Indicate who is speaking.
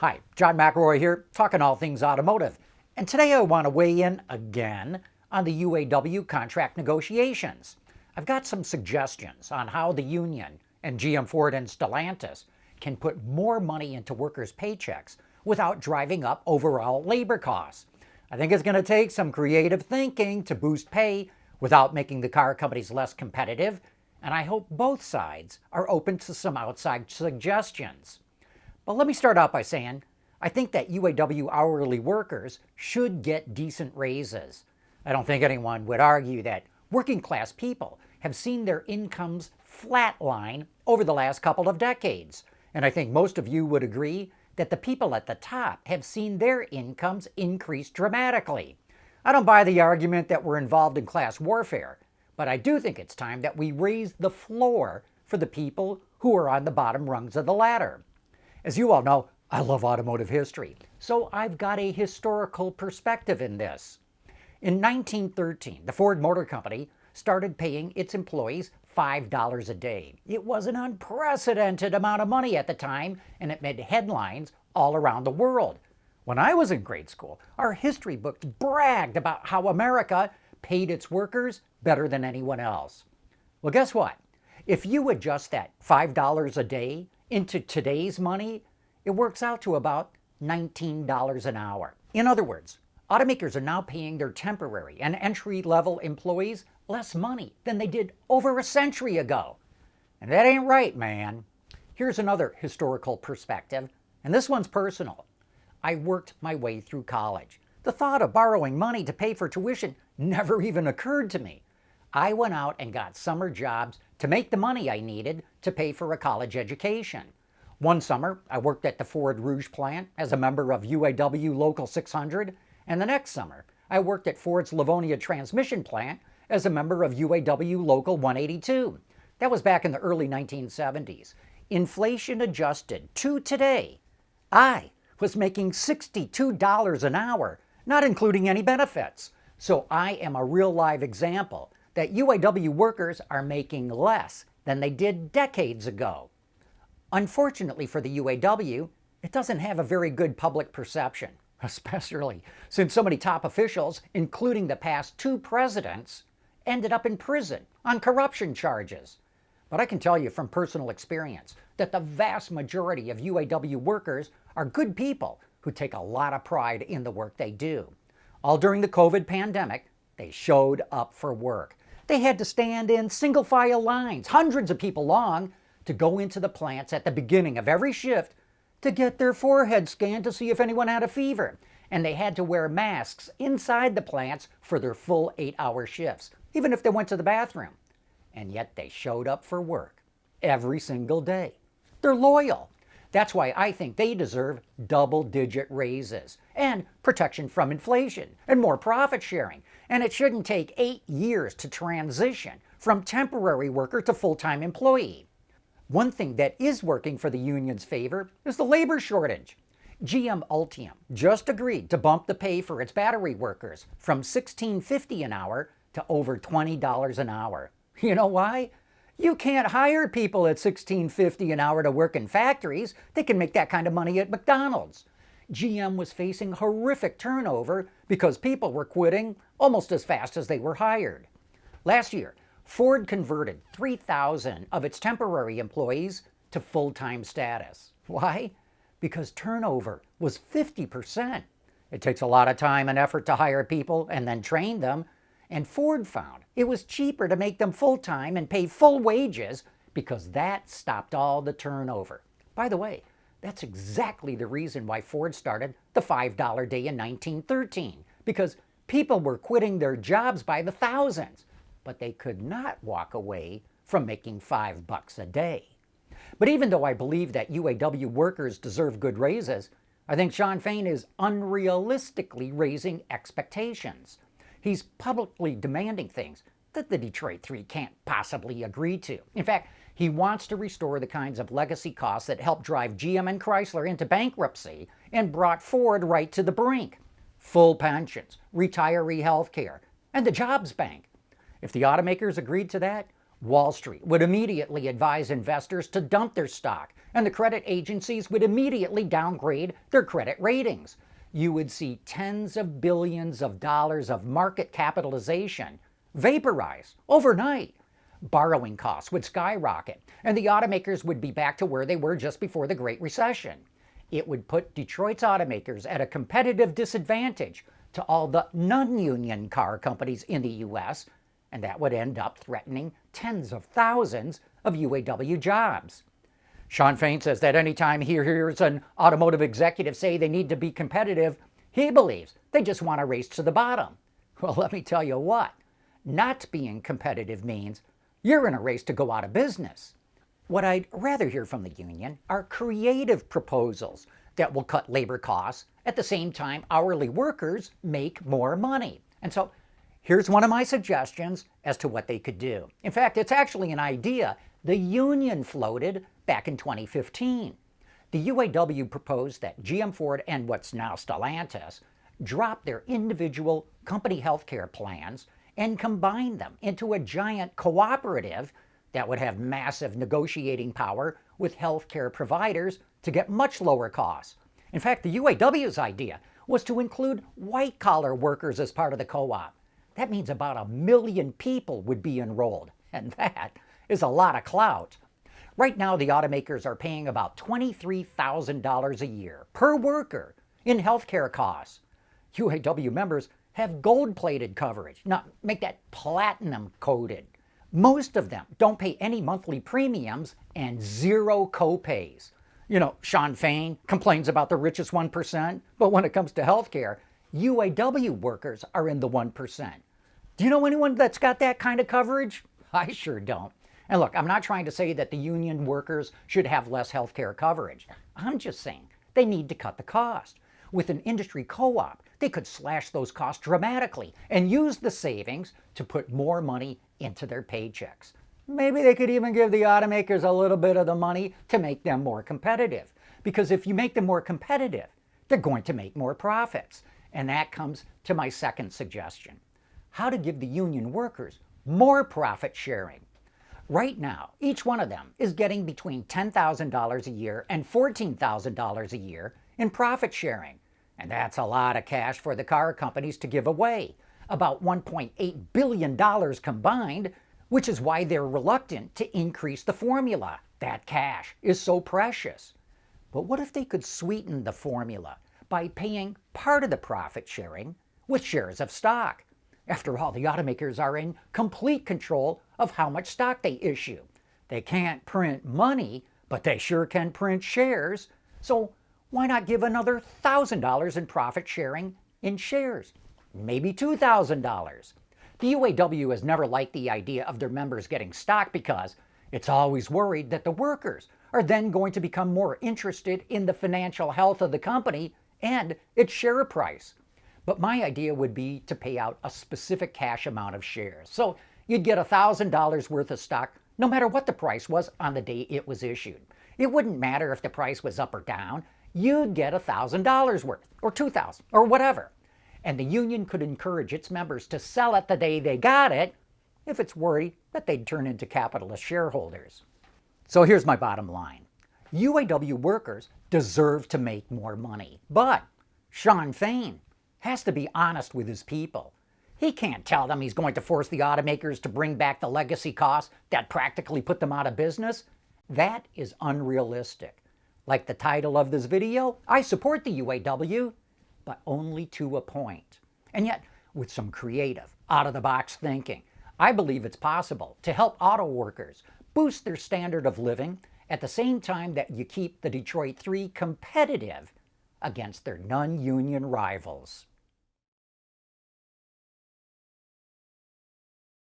Speaker 1: Hi, John McElroy here, talking all things automotive. And today I want to weigh in again on the UAW contract negotiations. I've got some suggestions on how the union and GM, Ford, and Stellantis can put more money into workers' paychecks without driving up overall labor costs. I think it's going to take some creative thinking to boost pay without making the car companies less competitive, and I hope both sides are open to some outside suggestions. But let me start out by saying I think that UAW hourly workers should get decent raises. I don't think anyone would argue that working class people have seen their incomes flatline over the last couple of decades. And I think most of you would agree that the people at the top have seen their incomes increase dramatically. I don't buy the argument that we're involved in class warfare, but I do think it's time that we raise the floor for the people who are on the bottom rungs of the ladder. As you all know, I love automotive history, so I've got a historical perspective in this. In 1913, the Ford Motor Company started paying its employees $5 a day. It was an unprecedented amount of money at the time, and it made headlines all around the world. When I was in grade school, our history books bragged about how America paid its workers better than anyone else. Well, guess what? If you adjust that $5 a day into today's money, it works out to about $19 an hour. In other words, automakers are now paying their temporary and entry-level employees less money than they did over a century ago. And that ain't right, man. Here's another historical perspective, and this one's personal. I worked my way through college. The thought of borrowing money to pay for tuition never even occurred to me. I went out and got summer jobs to make the money I needed to pay for a college education. One summer, I worked at the Ford Rouge plant as a member of UAW Local 600, and the next summer, I worked at Ford's Livonia transmission plant as a member of UAW Local 182. That was back in the early 1970s. Inflation adjusted to today, I was making $62 an hour, not including any benefits. So I am a real live example that UAW workers are making less than they did decades ago. Unfortunately for the UAW, it doesn't have a very good public perception, especially since so many top officials, including the past two presidents, ended up in prison on corruption charges. But I can tell you from personal experience that the vast majority of UAW workers are good people who take a lot of pride in the work they do. All during the COVID pandemic, they showed up for work. They had to stand in single file lines, hundreds of people long, to go into the plants at the beginning of every shift to get their forehead scanned to see if anyone had a fever. And they had to wear masks inside the plants for their full 8-hour shifts, even if they went to the bathroom. And yet they showed up for work every single day. They're loyal. That's why I think they deserve double-digit raises and protection from inflation and more profit sharing. And it shouldn't take 8 years to transition from temporary worker to full-time employee. One thing that is working for the union's favor is the labor shortage. GM Ultium just agreed to bump the pay for its battery workers from $16.50 an hour to over $20 an hour. You know why? You can't hire people at $16.50 an hour to work in factories. They can make that kind of money at McDonald's. GM was facing horrific turnover because people were quitting almost as fast as they were hired. Last year, Ford converted 3,000 of its temporary employees to full-time status. Why? Because turnover was 50%. It takes a lot of time and effort to hire people and then train them, and Ford found it was cheaper to make them full-time and pay full wages because that stopped all the turnover. By the way, that's exactly the reason why Ford started the $5 day in 1913, because people were quitting their jobs by the thousands, but they could not walk away from making $5 a day. But even though I believe that UAW workers deserve good raises, I think Shawn Fain is unrealistically raising expectations. He's publicly demanding things that the Detroit Three can't possibly agree to. In fact, he wants to restore the kinds of legacy costs that helped drive GM and Chrysler into bankruptcy and brought Ford right to the brink. Full pensions, retiree health care, and the jobs bank. If the automakers agreed to that, Wall Street would immediately advise investors to dump their stock, and the credit agencies would immediately downgrade their credit ratings. You would see tens of billions of dollars of market capitalization vaporize overnight. Borrowing costs would skyrocket, and the automakers would be back to where they were just before the Great Recession. It would put Detroit's automakers at a competitive disadvantage to all the non-union car companies in the U.S., and that would end up threatening tens of thousands of UAW jobs. Shawn Fain says that anytime he hears an automotive executive say they need to be competitive, he believes they just want to race to the bottom. Well, let me tell you what, not being competitive means you're in a race to go out of business. What I'd rather hear from the union are creative proposals that will cut labor costs at the same time hourly workers make more money. And so here's one of my suggestions as to what they could do. In fact, it's actually an idea the union floated back in 2015. The UAW proposed that GM Ford and what's now Stellantis drop their individual company health care plans and combine them into a giant cooperative that would have massive negotiating power with healthcare providers to get much lower costs. In fact, the UAW's idea was to include white-collar workers as part of the co-op. That means about 1 million people would be enrolled, and that is a lot of clout. Right now, the automakers are paying about $23,000 a year per worker in healthcare costs. UAW members have gold-plated coverage. Now, make that platinum-coated. Most of them don't pay any monthly premiums and zero co-pays. You know, Shawn Fain complains about the richest 1%, but when it comes to healthcare, UAW workers are in the 1%. Do you know anyone that's got that kind of coverage? I sure don't. And look, I'm not trying to say that the union workers should have less healthcare coverage. I'm just saying they need to cut the cost. With an industry co-op, they could slash those costs dramatically and use the savings to put more money into their paychecks. Maybe they could even give the automakers a little bit of the money to make them more competitive. Because if you make them more competitive, they're going to make more profits. And that comes to my second suggestion. How to give the union workers more profit sharing. Right now, each one of them is getting between $10,000 a year and $14,000 a year in profit sharing. And that's a lot of cash for the car companies to give away, about $1.8 billion combined, which is why they're reluctant to increase the formula. That cash is so precious. But what if they could sweeten the formula by paying part of the profit sharing with shares of stock? After all, the automakers are in complete control of how much stock they issue. They can't print money, but they sure can print shares. So why not give another $1,000 in profit sharing in shares? Maybe $2,000. The UAW has never liked the idea of their members getting stock because it's always worried that the workers are then going to become more interested in the financial health of the company and its share price. But my idea would be to pay out a specific cash amount of shares. So you'd get $1,000 worth of stock no matter what the price was on the day it was issued. It wouldn't matter if the price was up or down. You'd get $1,000 worth, or $2,000, or whatever. And the union could encourage its members to sell it the day they got it if it's worried that they'd turn into capitalist shareholders. So here's my bottom line. UAW workers deserve to make more money, but Shawn Fain has to be honest with his people. He can't tell them he's going to force the automakers to bring back the legacy costs that practically put them out of business. That is unrealistic. Like the title of this video, I support the UAW, but only to a point. And yet, with some creative, out-of-the-box thinking, I believe it's possible to help auto workers boost their standard of living at the same time that you keep the Detroit 3 competitive against their non-union rivals.